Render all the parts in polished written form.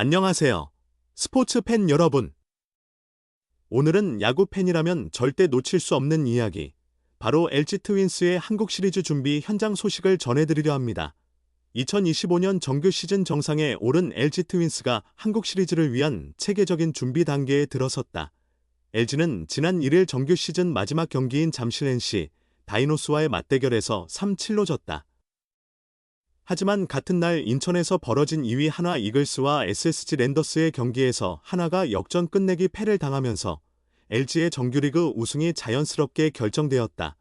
안녕하세요. 스포츠 팬 여러분. 오늘은 야구 팬이라면 절대 놓칠 수 없는 이야기, 바로 LG 트윈스의 한국 시리즈 준비 현장 소식을 전해드리려 합니다. 2025년 정규 시즌 정상에 오른 LG 트윈스가 한국 시리즈를 위한 체계적인 준비 단계에 들어섰다. LG는 지난 1일 정규 시즌 마지막 경기인 잠실 NC 다이노스와의 맞대결에서 3-7로 졌다. 하지만 같은 날 인천에서 벌어진 2위 한화 이글스와 SSG 랜더스의 경기에서 한화가 역전 끝내기 패를 당하면서 LG의 정규리그 우승이 자연스럽게 결정되었다.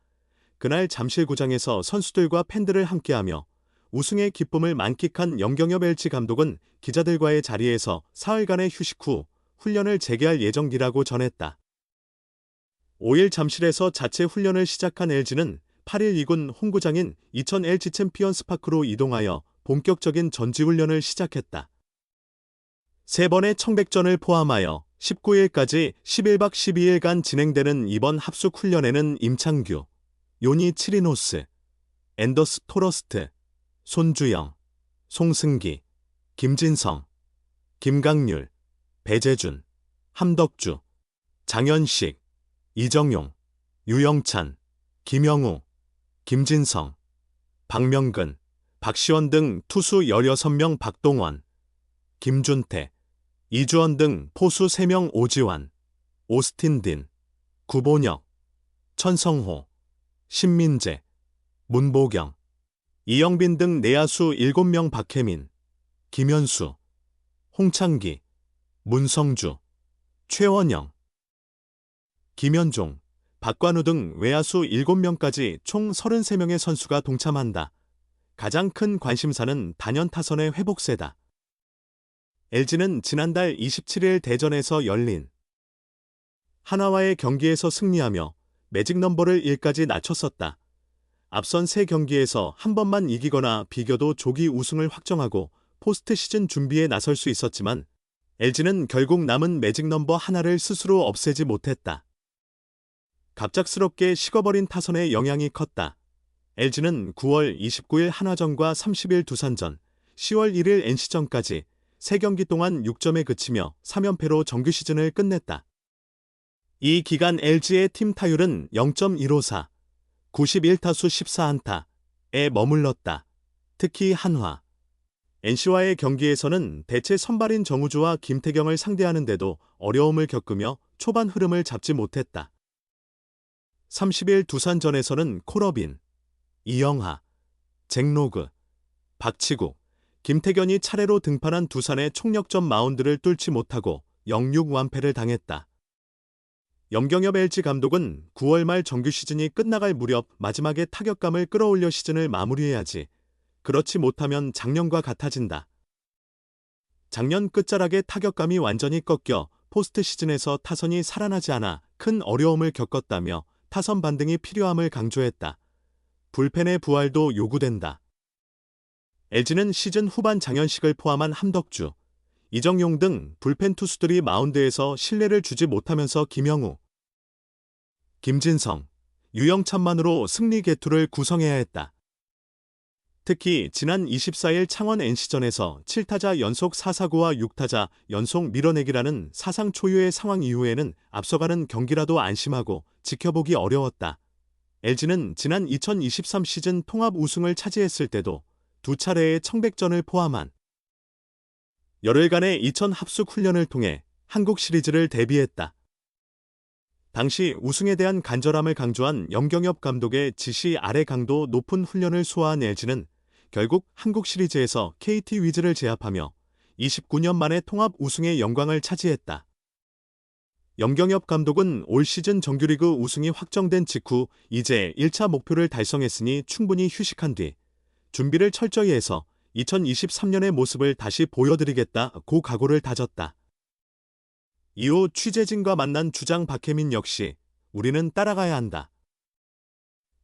그날 잠실구장에서 선수들과 팬들을 함께하며 우승의 기쁨을 만끽한 염경엽 LG 감독은 기자들과의 자리에서 사흘간의 휴식 후 훈련을 재개할 예정이라고 전했다. 5일 잠실에서 자체 훈련을 시작한 LG는 8일 2군 홈구장인 이천 LG 챔피언스 파크로 이동하여 본격적인 전지훈련을 시작했다. 3번의 청백전을 포함하여 19일까지 11박 12일간 진행되는 이번 합숙 훈련에는 임창규, 요니 치리노스, 앤더스 토러스트, 손주영, 송승기, 김진성, 김강률, 배재준, 함덕주, 장현식, 이정용, 유영찬, 김영우, 김진성, 박명근, 박시원 등 투수 16명 박동원, 김준태, 이주원 등 포수 3명 오지환, 오스틴 딘, 구본혁, 천성호, 신민재, 문보경, 이영빈 등 내야수 7명 박혜민, 김현수, 홍창기, 문성주, 최원영, 김현종, 박관우 등 외야수 7명까지 총 33명의 선수가 동참한다. 가장 큰 관심사는 단연 타선의 회복세다. LG는 지난달 27일 대전에서 열린 한화와의 경기에서 승리하며 매직 넘버를 1까지 낮췄었다. 앞선 3경기에서 한 번만 이기거나 비겨도 조기 우승을 확정하고 포스트 시즌 준비에 나설 수 있었지만 LG는 결국 남은 매직 넘버 하나를 스스로 없애지 못했다. 갑작스럽게 식어버린 타선의 영향이 컸다. LG는 9월 29일 한화전과 30일 두산전, 10월 1일 NC전까지 3경기 동안 6점에 그치며 3연패로 정규 시즌을 끝냈다. 이 기간 LG의 팀 타율은 0.154, 91타수 14안타에 머물렀다. 특히 한화, NC와의 경기에서는 대체 선발인 정우주와 김태경을 상대하는데도 어려움을 겪으며 초반 흐름을 잡지 못했다. 30일 두산전에서는 콜어빈, 이영하, 잭로그, 박치국, 김태견이 차례로 등판한 두산의 총력전 마운드를 뚫지 못하고 0-6 완패를 당했다. 염경엽 LG 감독은 9월 말 정규 시즌이 끝나갈 무렵 마지막에 타격감을 끌어올려 시즌을 마무리해야지. 그렇지 못하면 작년과 같아진다. 작년 끝자락에 타격감이 완전히 꺾여 포스트 시즌에서 타선이 살아나지 않아 큰 어려움을 겪었다며 타선 반등이 필요함을 강조했다. 불펜의 부활도 요구된다. LG는 시즌 후반 장현식을 포함한 함덕주, 이정용 등 불펜 투수들이 마운드에서 신뢰를 주지 못하면서 김영우, 김진성, 유영찬만으로 승리 계투를 구성해야 했다. 특히 지난 24일 창원 NC전에서 7타자 연속 4사구와 6타자 연속 밀어내기라는 사상 초유의 상황 이후에는 앞서가는 경기라도 안심하고 지켜보기 어려웠다. LG는 지난 2023 시즌 통합 우승을 차지했을 때도 2차례의 청백전을 포함한 열흘간의 이천 합숙 훈련을 통해 한국 시리즈를 대비했다. 당시 우승에 대한 간절함을 강조한 염경엽 감독의 지시 아래 강도 높은 훈련을 소화한 LG는 결국 한국 시리즈에서 KT 위즈를 제압하며 29년 만에 통합 우승의 영광을 차지했다. 염경엽 감독은 올 시즌 정규리그 우승이 확정된 직후 이제 1차 목표를 달성했으니 충분히 휴식한 뒤 준비를 철저히 해서 2023년의 모습을 다시 보여드리겠다고 각오를 다졌다. 이후 취재진과 만난 주장 박혜민 역시 우리는 따라가야 한다.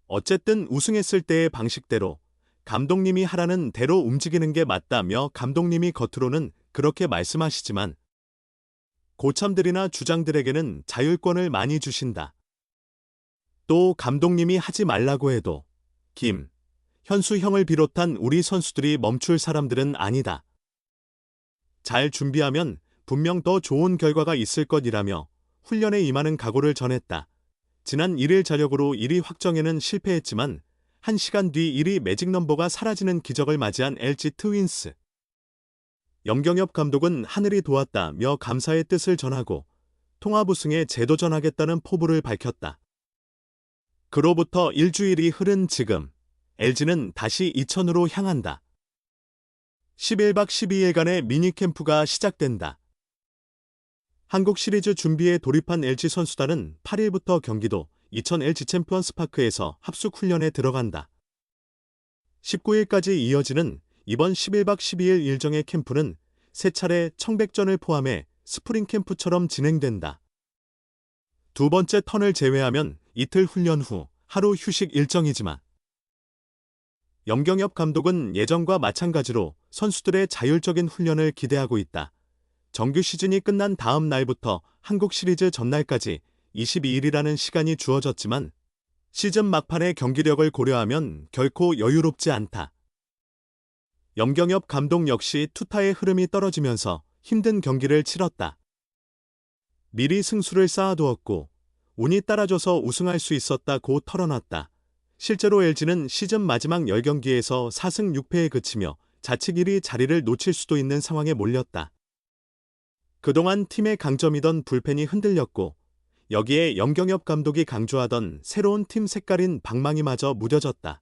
어쨌든 우승했을 때의 방식대로 감독님이 하라는 대로 움직이는 게 맞다며 감독님이 겉으로는 그렇게 말씀하시지만 고참들이나 주장들에게는 자율권을 많이 주신다. 또 감독님이 하지 말라고 해도 김, 현수 형을 비롯한 우리 선수들이 멈출 사람들은 아니다. 잘 준비하면 분명 더 좋은 결과가 있을 것이라며 훈련에 임하는 각오를 전했다. 지난 1일 자력으로 1위 확정에는 실패했지만 1시간 뒤 1위 매직 넘버가 사라지는 기적을 맞이한 LG 트윈스. 염경엽 감독은 하늘이 도왔다며 감사의 뜻을 전하고 통합 우승에 재도전하겠다는 포부를 밝혔다. 그로부터 일주일이 흐른 지금 LG는 다시 이천으로 향한다. 11박 12일간의 미니캠프가 시작된다. 한국 시리즈 준비에 돌입한 LG 선수단은 8일부터 경기도 이천 LG 챔피언스파크에서 합숙훈련에 들어간다. 19일까지 이어지는 이번 11박 12일 일정의 캠프는 3차례 청백전을 포함해 스프링 캠프처럼 진행된다. 두 번째 턴을 제외하면 이틀 훈련 후 하루 휴식 일정이지만 염경엽 감독은 예전과 마찬가지로 선수들의 자율적인 훈련을 기대하고 있다. 정규 시즌이 끝난 다음 날부터 한국 시리즈 전날까지 22일이라는 시간이 주어졌지만 시즌 막판의 경기력을 고려하면 결코 여유롭지 않다. 염경엽 감독 역시 투타의 흐름이 떨어지면서 힘든 경기를 치렀다. 미리 승수를 쌓아두었고 운이 따라줘서 우승할 수 있었다고 털어놨다. 실제로 LG는 시즌 마지막 10경기에서 4승 6패에 그치며 자칫 1위 자리를 놓칠 수도 있는 상황에 몰렸다. 그동안 팀의 강점이던 불펜이 흔들렸고 여기에 염경엽 감독이 강조하던 새로운 팀 색깔인 방망이마저 무뎌졌다.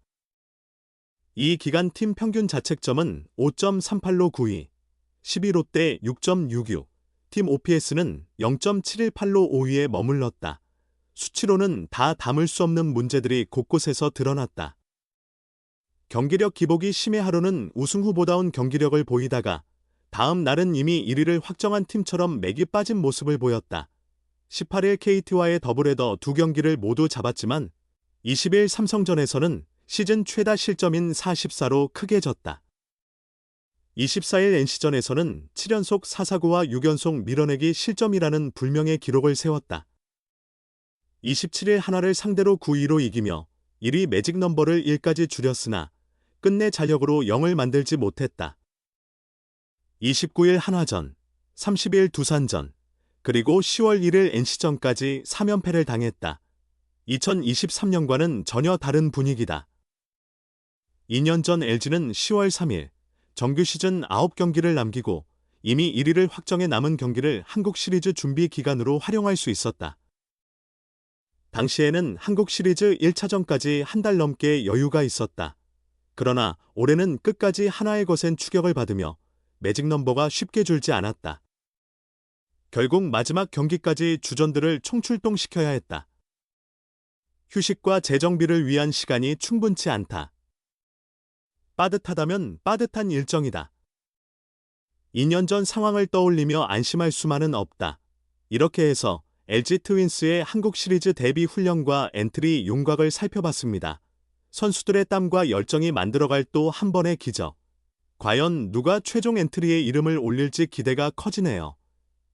이 기간 팀 평균 자책점은 5.38로 9위, 11롯데 6.66, 팀 OPS는 0.718로 5위에 머물렀다. 수치로는 다 담을 수 없는 문제들이 곳곳에서 드러났다. 경기력 기복이 심해 하루는 우승 후보다운 경기력을 보이다가 다음 날은 이미 1위를 확정한 팀처럼 맥이 빠진 모습을 보였다. 18일 KT와의 더블헤더 2경기를 모두 잡았지만 20일 삼성전에서는 시즌 최다 실점인 44로 크게 졌다. 24일 NC전에서는 7연속 4사구와 6연속 밀어내기 실점이라는 불명의 기록을 세웠다. 27일 하나를 상대로 9-2로 이기며 1위 매직 넘버를 1까지 줄였으나 끝내 자력으로 0을 만들지 못했다. 29일 한화전, 30일 두산전, 그리고 10월 1일 NC전까지 3연패를 당했다. 2023년과는 전혀 다른 분위기다. 2년 전 LG는 10월 3일 정규 시즌 9경기를 남기고 이미 1위를 확정해 남은 경기를 한국 시리즈 준비 기간으로 활용할 수 있었다. 당시에는 한국 시리즈 1차전까지 한 달 넘게 여유가 있었다. 그러나 올해는 끝까지 하나의 거센 추격을 받으며 매직 넘버가 쉽게 줄지 않았다. 결국 마지막 경기까지 주전들을 총출동시켜야 했다. 휴식과 재정비를 위한 시간이 충분치 않다. 빠듯하다면 빠듯한 일정이다. 2년 전 상황을 떠올리며 안심할 수만은 없다. 이렇게 해서 LG 트윈스의 한국 시리즈 데뷔 훈련과 엔트리 윤곽을 살펴봤습니다. 선수들의 땀과 열정이 만들어갈 또 한 번의 기적. 과연 누가 최종 엔트리에 이름을 올릴지 기대가 커지네요.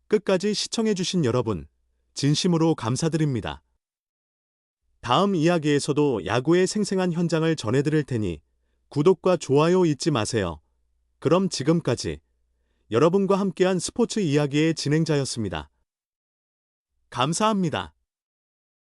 끝까지 시청해주신 여러분, 진심으로 감사드립니다. 다음 이야기에서도 야구의 생생한 현장을 전해드릴 테니 구독과 좋아요 잊지 마세요. 그럼 지금까지 여러분과 함께한 스포츠 이야기의 진행자였습니다. 감사합니다.